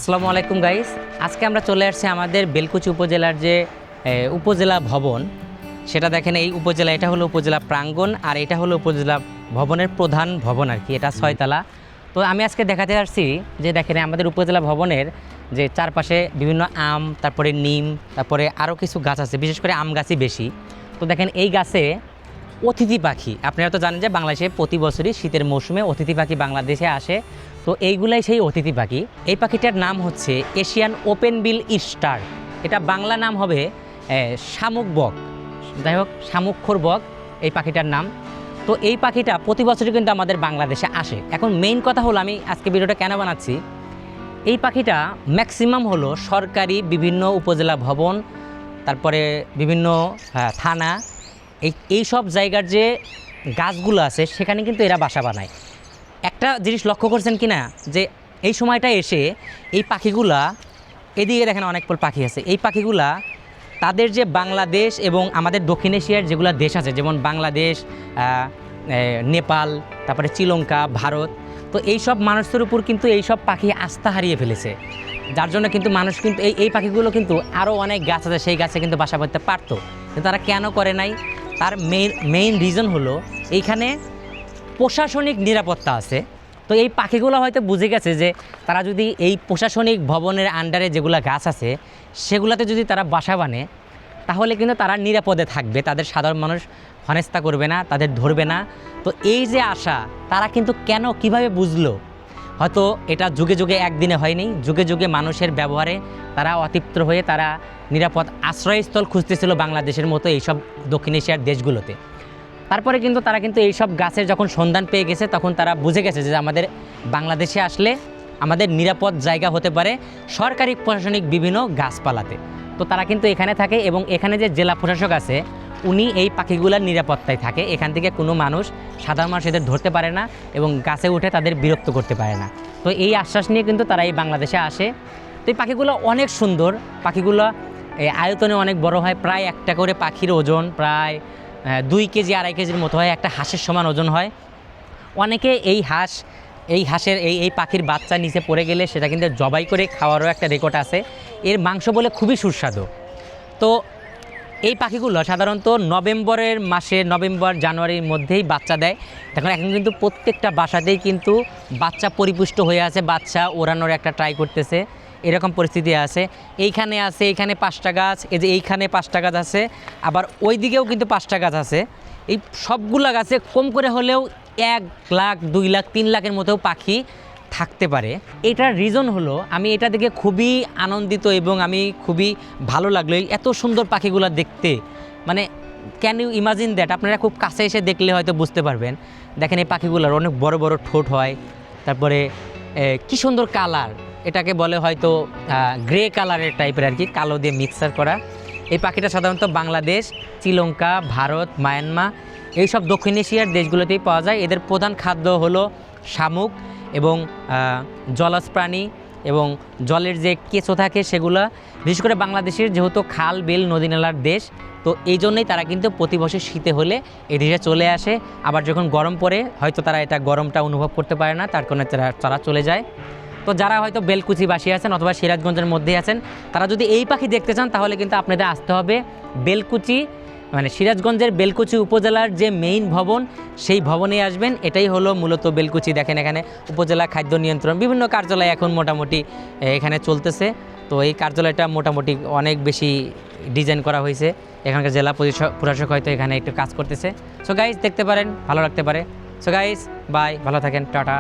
আসসালামু আলাইকুম গাইস। আজকে আমরা চলে আসছি আমাদের বেলকুচি উপজেলার যে উপজেলা ভবন, সেটা দেখেন এই উপজেলা, এটা হলো উপজেলা প্রাঙ্গণ আর এটা হলো উপজেলা ভবনের প্রধান ভবন আর কি, এটা 6 তলা। তো আমি আজকে দেখাতে আসছি যে দেখেন আমাদের উপজেলা ভবনের যে চারপাশে বিভিন্ন আম, তারপরে নিম, তারপরে আরও কিছু গাছ আছে, বিশেষ করে আম গাছই বেশি। তো দেখেন এই গাছে অতিথি পাখি, আপনারা তো জানেন যে বাংলাদেশে প্রতি বছরই শীতের মৌসুমে অতিথি পাখি বাংলাদেশে আসে। তো এইগুলাই সেই অতিথি পাখি। এই পাখিটার নাম হচ্ছে এশিয়ান ওপেন বিল স্টার, এটা বাংলা নাম হবে শামুক বক, যাই হোক শামুকখোর বক এই পাখিটার নাম। তো এই পাখিটা প্রতি বছরই কিন্তু আমাদের বাংলাদেশে আসে। এখন মেইন কথা হলো, আমি আজকে ভিডিওটা কেন বানাচ্ছি, এই পাখিটা ম্যাক্সিমাম হলো সরকারি বিভিন্ন উপজেলা ভবন, তারপরে বিভিন্ন থানা, এই সব জায়গার যে গাছগুলো আছে সেখানে কিন্তু এরা বাসা বানায়। একটা জিনিস লক্ষ্য করছেন কি না, যে এই সময়টা এসে এই পাখিগুলা, এদিকে দেখেন অনেক পাখি আছে, এই পাখিগুলা তাদের যে বাংলাদেশ এবং আমাদের দক্ষিণ এশিয়ার যেগুলো দেশ আছে, যেমন বাংলাদেশ, নেপাল, তারপরে শ্রীলঙ্কা, ভারত, তো এই সব মানুষের উপর কিন্তু এই সব পাখি আস্থা হারিয়ে ফেলেছে। যার জন্য কিন্তু মানুষ কিন্তু এই পাখিগুলো কিন্তু আরও অনেক গাছ আছে, সেই গাছে কিন্তু বাসা বাঁধতে পারতো, কিন্তু তারা কেন করে নাই? তার মেইন রিজন হলো এইখানে প্রশাসনিক নিরাপত্তা আছে। তো এই পাখিগুলো হয়তো বুঝে গেছে যে তারা যদি এই প্রশাসনিক ভবনের আন্ডারে যেগুলো গাছ আছে সেগুলোতে যদি তারা বাসা বানে, তাহলে কিন্তু তারা নিরাপদে থাকবে, তাদের সাধারণ মানুষ হেনস্থা করবে না, তাদের ধরবে না। তো এই যে আশা, তারা কিন্তু কেন কিভাবে বুঝলো? হয়তো এটা যুগে যুগে একদিনে হয়নি, যুগে যুগে মানুষের ব্যবহারে তারা অতৃপ্ত হয়ে তারা নিরাপদ আশ্রয়স্থল খুঁজতেছিল বাংলাদেশের মতো এইসব দক্ষিণ এশিয়ার দেশগুলোতে। তারপরে কিন্তু তারা কিন্তু এইসব গাছের যখন সন্ধান পেয়ে গেছে, তখন তারা বুঝে গেছে যে আমাদের বাংলাদেশে আসলে আমাদের নিরাপদ জায়গা হতে পারে সরকারি প্রশাসনিক বিভিন্ন গাছপালাতে। তো তারা কিন্তু এখানে থাকে এবং এখানে যে জেলা প্রশাসক আছে উনি এই পাখিগুলোর নিরাপত্তায় থাকে। এখান থেকে কোনো মানুষ, সাধারণ মানুষ এদের ধরতে পারে না এবং গাছে উঠে তাদের বিরক্ত করতে পারে না। তো এই আশ্বাস নিয়ে কিন্তু তারা এই বাংলাদেশে আসে। তো এই পাখিগুলো অনেক সুন্দর, পাখিগুলো আয়তনে অনেক বড় হয়, প্রায় একটা করে পাখির ওজন প্রায় 2 কেজি 2.5 কেজির মতো হয়, একটা হাঁসের সমান ওজন হয়। অনেকে এই হাঁসের এই পাখির বাচ্চা নিচে পড়ে গেলে সেটা কিন্তু জবাই করে খাওয়ারও একটা রেকর্ড আছে। এর মাংস বলে খুবই সুস্বাদু। তো এই পাখিগুলো সাধারণত নভেম্বর জানুয়ারির মধ্যেই বাচ্চা দেয়। এখন কিন্তু প্রত্যেকটা বাসাতেই কিন্তু বাচ্চা পরিপুষ্ট হয়ে আছে, বাচ্চা ওড়ানোর একটা ট্রাই করতেছে, এরকম পরিস্থিতি আছে। এইখানে 5টা গাছ, এই যে এইখানে 5টা গাছ আছে, আবার ওই দিকেও কিন্তু 5টা গাছ আছে। এই সবগুলা গাছে কম করে হলেও 1 লাখ 2 লাখ 3 লাখের মতো পাখি থাকতে পারে। এটার রিজন হলো, আমি এটা দেখে খুবই আনন্দিত এবং আমি খুবই ভালো লাগলো এত সুন্দর পাখিগুলো দেখতে। মানে ক্যান ইউ ইমাজিন দ্যাট? আপনারা খুব কাছে এসে দেখলে হয়তো বুঝতে পারবেন। দেখেন এই পাখিগুলোর অনেক বড় বড় ঠোঁট হয়, তারপরে কি সুন্দর কালার, এটাকে বলে হয়তো গ্রে কালারের টাইপের আর কি, কালো দিয়ে মিক্সার করা। এই পাখিটা সাধারণত বাংলাদেশ, শ্রীলঙ্কা, ভারত, মায়ানমার এইসব দক্ষিণ এশিয়ার দেশগুলোতেই পাওয়া যায়। এদের প্রধান খাদ্য হলো শামুক এবং জলজ প্রাণী এবং জলের যে কেঁচো থাকে সেগুলো। বিশেষ করে বাংলাদেশের যেহেতু খাল বিল নদী নালার দেশ, তো এই জন্যই তারা কিন্তু প্রতি বছর শীতে হলে এই দেশে চলে আসে। আবার যখন গরম পড়ে হয়তো তারা এটা গরমটা অনুভব করতে পারে না, তার কারণে তারা চলে যায়। তো যারা হয়তো বেলকুচিবাসী আছেন অথবা সিরাজগঞ্জের মধ্যেই আছেন, তারা যদি এই পাখি দেখতে চান তাহলে কিন্তু আপনাদের আসতে হবে বেলকুচি, মানে সিরাজগঞ্জের বেলকুচি উপজেলার যে মেইন ভবন সেই ভবনে আসবেন। এটাই হলো মূলত বেলকুচি। দেখেন এখানে উপজেলা খাদ্য নিয়ন্ত্রণ বিভিন্ন কার্যালয় এখন মোটামুটি এখানে চলতেছে। তো এই কার্যালয়টা মোটামুটি অনেক বেশি ডিজাইন করা হয়েছে, এখানকার জেলা প্রশাসক হয়তো এখানে একটু কাজ করতেছে। সো গাইজ দেখতে পারেন, ভালো লাগতে পারে। সো গাইজ বাই, ভালো থাকেন, টাটা।